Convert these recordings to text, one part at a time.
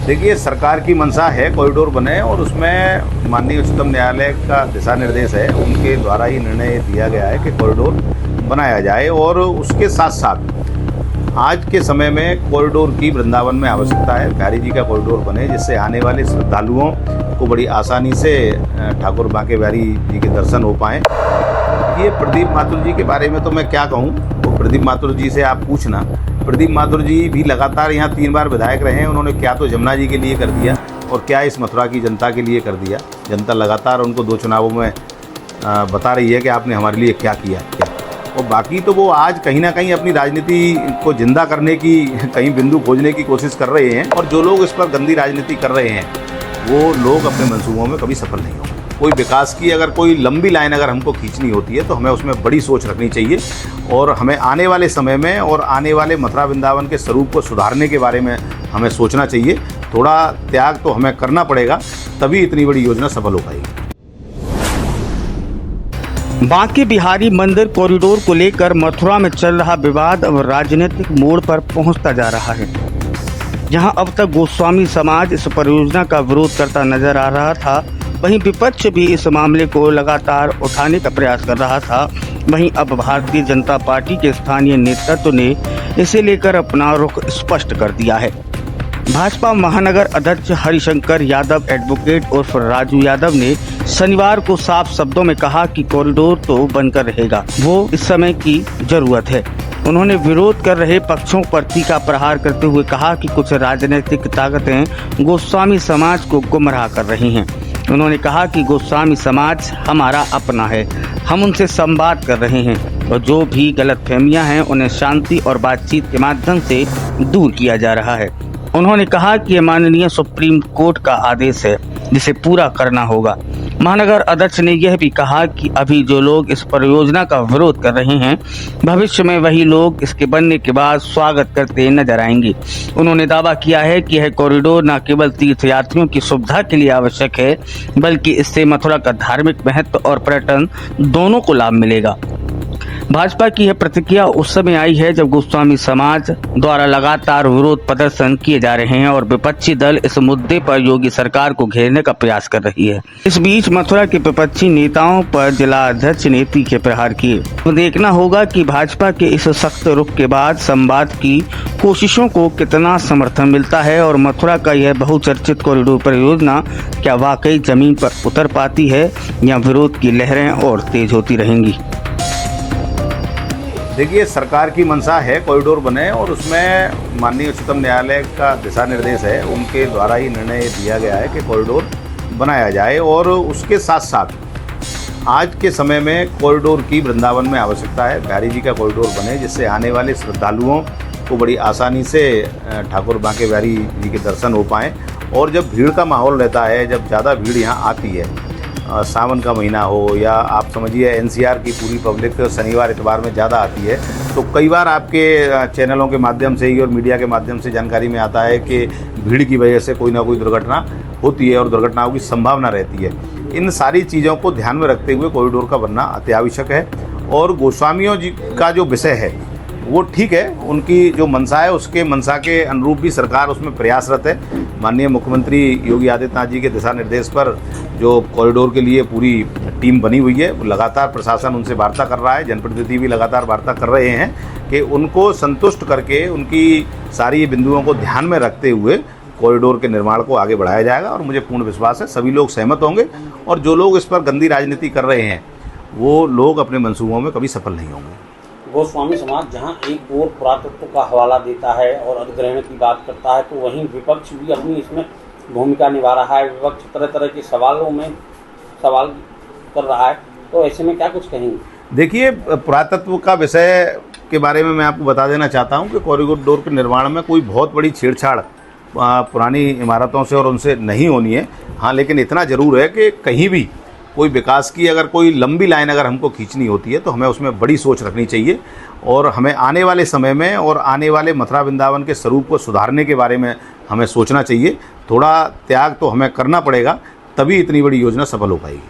देखिए, सरकार की मंशा है कॉरिडोर बने और उसमें माननीय उच्चतम न्यायालय का दिशा निर्देश है, उनके द्वारा ही निर्णय दिया गया है कि कॉरिडोर बनाया जाए। और उसके साथ साथ आज के समय में कॉरिडोर की वृंदावन में आवश्यकता है, बिहारी जी का कॉरिडोर बने जिससे आने वाले श्रद्धालुओं को बड़ी आसानी से ठाकुर बांके बिहारी जी के दर्शन हो पाएँ। ये प्रदीप माथुर जी के बारे में तो मैं क्या कहूँ, वो प्रदीप माथुर जी से आप पूछना। प्रदीप माथुर जी भी लगातार यहाँ 3 बार विधायक रहे हैं, उन्होंने क्या तो जमुना जी के लिए कर दिया और क्या इस मथुरा की जनता के लिए कर दिया। जनता लगातार उनको 2 चुनावों में बता रही है कि आपने हमारे लिए क्या किया। और बाकी तो वो आज कहीं ना कहीं अपनी राजनीति को जिंदा करने की कहीं बिंदु खोजने की कोशिश कर रहे हैं, और जो लोग इस पर गंदी राजनीति कर रहे हैं वो लोग अपने मंसूबों में कभी सफल नहीं होंगे। कोई विकास की अगर कोई लंबी लाइन अगर हमको खींचनी होती है तो हमें उसमें बड़ी सोच रखनी चाहिए, और हमें आने वाले समय में और आने वाले मथुरा वृंदावन के स्वरूप को सुधारने के बारे में हमें सोचना चाहिए। थोड़ा त्याग तो हमें करना पड़ेगा, तभी इतनी बड़ी योजना सफल हो पाएगी। बांके बिहारी मंदिर कॉरिडोर को लेकर मथुरा में चल रहा विवाद अब राजनीतिक मोड़ पर पहुंचता जा रहा है। जहां अब तक गोस्वामी समाज इस परियोजना का विरोध करता नजर आ रहा था, वहीं विपक्ष भी इस मामले को लगातार उठाने का प्रयास कर रहा था। वहीं अब भारतीय जनता पार्टी के स्थानीय नेतृत्व ने इसे लेकर अपना रुख स्पष्ट कर दिया है। भाजपा महानगर अध्यक्ष हरिशंकर यादव एडवोकेट उर्फ राजू यादव ने शनिवार को साफ शब्दों में कहा कि कॉरिडोर तो बनकर रहेगा, वो इस समय की जरूरत है। उन्होंने विरोध कर रहे पक्षों पर तीखा प्रहार करते हुए कहा कि कुछ राजनीतिक ताकतें गोस्वामी समाज को गुमराह कर रही हैं। उन्होंने कहा कि गोस्वामी समाज हमारा अपना है, हम उनसे संवाद कर रहे हैं और जो भी गलतफहमियां हैं उन्हें शांति और बातचीत के माध्यम से दूर किया जा रहा है। उन्होंने कहा कि ये माननीय सुप्रीम कोर्ट का आदेश है जिसे पूरा करना होगा। महानगर अध्यक्ष ने यह भी कहा कि अभी जो लोग इस परियोजना का विरोध कर रहे हैं, भविष्य में वही लोग इसके बनने के बाद स्वागत करते नजर आएंगे। उन्होंने दावा किया है कि यह कॉरिडोर न केवल तीर्थयात्रियों की सुविधा के लिए आवश्यक है, बल्कि इससे मथुरा का धार्मिक महत्व और पर्यटन दोनों को लाभ मिलेगा। भाजपा की यह प्रतिक्रिया उस समय आई है जब गोस्वामी समाज द्वारा लगातार विरोध प्रदर्शन किए जा रहे हैं और विपक्षी दल इस मुद्दे पर योगी सरकार को घेरने का प्रयास कर रही है। इस बीच मथुरा के विपक्षी नेताओं पर जिला अध्यक्ष ने तीखे प्रहार किए। तो देखना होगा कि भाजपा के इस सख्त रुख के बाद संवाद की कोशिशों को कितना समर्थन मिलता है और मथुरा का यह बहुचर्चित कॉरिडोर परियोजना क्या वाकई जमीन पर उतर पाती है या विरोध की लहरें और तेज होती रहेंगी। देखिए, सरकार की मंशा है कॉरिडोर बने और उसमें माननीय उच्चतम न्यायालय का दिशा निर्देश है, उनके द्वारा ही निर्णय दिया गया है कि कॉरिडोर बनाया जाए। और उसके साथ साथ आज के समय में कॉरिडोर की वृंदावन में आवश्यकता है, बिहारी जी का कॉरिडोर बने जिससे आने वाले श्रद्धालुओं को बड़ी आसानी से ठाकुर बांके बिहारी जी के दर्शन हो पाएँ। और जब भीड़ का माहौल रहता है, जब ज़्यादा भीड़ यहाँ आती है, सावन का महीना हो या आप समझिए एनसीआर की पूरी पब्लिक शनिवार इतवार में ज़्यादा आती है, तो कई बार आपके चैनलों के माध्यम से ही और मीडिया के माध्यम से जानकारी में आता है कि भीड़ की वजह से कोई ना कोई दुर्घटना होती है और दुर्घटनाओं की संभावना रहती है। इन सारी चीज़ों को ध्यान में रखते हुए कॉरिडोर का बनना अत्यावश्यक है। और गोस्वामियों जी का जो विषय है वो ठीक है, उनकी जो मंशा है उसके मंशा के अनुरूप भी सरकार उसमें प्रयासरत है। माननीय मुख्यमंत्री योगी आदित्यनाथ जी के दिशा निर्देश पर जो कॉरिडोर के लिए पूरी टीम बनी हुई है, लगातार प्रशासन उनसे वार्ता कर रहा है, जनप्रतिनिधि भी लगातार वार्ता कर रहे हैं कि उनको संतुष्ट करके उनकी सारी बिंदुओं को ध्यान में रखते हुए कॉरिडोर के निर्माण को आगे बढ़ाया जाएगा। और मुझे पूर्ण विश्वास है सभी लोग सहमत होंगे, और जो लोग इस पर गंदी राजनीति कर रहे हैं वो लोग अपने मंसूबों में कभी सफल नहीं होंगे। गोस्वामी समाज जहां एक ओर पुरातत्व का हवाला देता है और अधिग्रहण की बात करता है, तो वहीं विपक्ष भी अपनी इसमें भूमिका निभा रहा है। विपक्ष तरह तरह के सवालों में सवाल कर रहा है, तो ऐसे में क्या कुछ कहेंगे? देखिए, पुरातत्व का विषय के बारे में मैं आपको बता देना चाहता हूं कि कॉरिडोर के निर्माण में कोई बहुत बड़ी छेड़छाड़ पुरानी इमारतों से और उनसे नहीं होनी है। हाँ, लेकिन इतना ज़रूर है कि कहीं भी कोई विकास की अगर कोई लंबी लाइन अगर हमको खींचनी होती है तो हमें उसमें बड़ी सोच रखनी चाहिए, और हमें आने वाले समय में और आने वाले मथुरा वृंदावन के स्वरूप को सुधारने के बारे में हमें सोचना चाहिए। थोड़ा त्याग तो हमें करना पड़ेगा, तभी इतनी बड़ी योजना सफल हो पाएगी।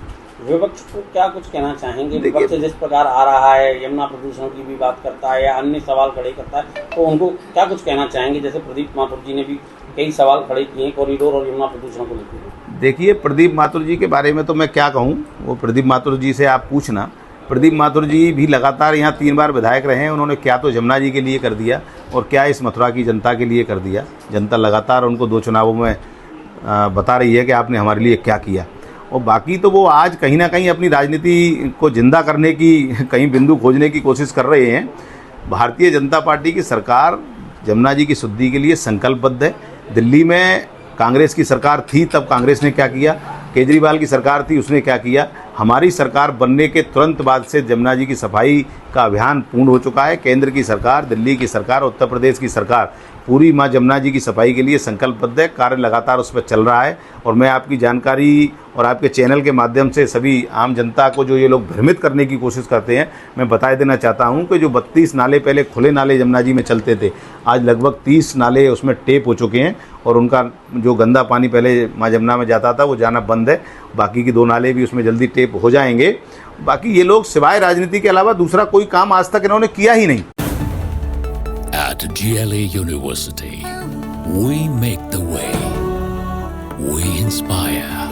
विपक्ष को क्या कुछ कहना चाहेंगे? विपक्ष जिस प्रकार आ रहा है, यमुना प्रदूषण की भी बात करता है या अन्य सवाल खड़े करता है, तो उनको क्या कुछ कहना चाहेंगे? जैसे प्रदीप माथुर जी ने भी कई सवाल खड़े किए हैं कॉरिडोर और यमुना प्रदूषण को लेकर। देखिए, प्रदीप माथुर जी के बारे में तो मैं क्या कहूँ, वो प्रदीप माथुर जी से आप पूछना। प्रदीप माथुर जी भी लगातार यहाँ 3 बार विधायक रहे हैं। उन्होंने क्या तो जमुना जी के लिए कर दिया और क्या इस मथुरा की जनता के लिए कर दिया। जनता लगातार उनको 2 चुनावों में बता रही है कि आपने हमारे लिए क्या किया। और बाकी तो वो आज कहीं ना कहीं अपनी राजनीति को जिंदा करने की कहीं बिंदु खोजने की कोशिश कर रहे हैं। भारतीय जनता पार्टी की सरकार जमुना जी की शुद्धि के लिए संकल्पबद्ध है। दिल्ली में कांग्रेस की सरकार थी, तब कांग्रेस ने क्या किया, केजरीवाल की सरकार थी, उसने क्या किया। हमारी सरकार बनने के तुरंत बाद से जमुना जी की सफाई का अभियान पूर्ण हो चुका है। केंद्र की सरकार, दिल्ली की सरकार, उत्तर प्रदेश की सरकार पूरी माँ जमुना जी की सफाई के लिए संकल्पबद्ध है। कार्य लगातार उस पर चल रहा है और मैं आपकी जानकारी और आपके चैनल के माध्यम से सभी आम जनता को जो ये लोग भ्रमित करने की कोशिश करते हैं, मैं बता देना चाहता हूँ कि जो 32 नाले पहले खुले नाले जमुना जी में चलते थे, आज लगभग 30 नाले उसमें टेप हो चुके हैं और उनका जो गंदा पानी पहले माँ जमुना में जाता था वो जाना बंद है। बाकी की 2 नाले भी उसमें जल्दी टेप हो जाएंगे। बाकी ये लोग सिवाय राजनीति के अलावा दूसरा कोई काम आज तक इन्होंने किया ही नहीं। At GLA University, we make the way. We inspire.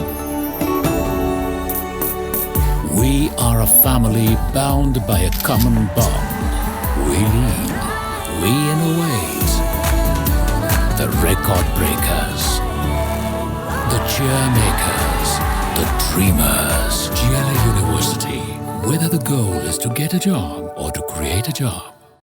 We are a family bound by a common bond. We lead. We innovate. The record breakers. The cheer makers. The dreamers. GLA University. Whether the goal is to get a job or to create a job,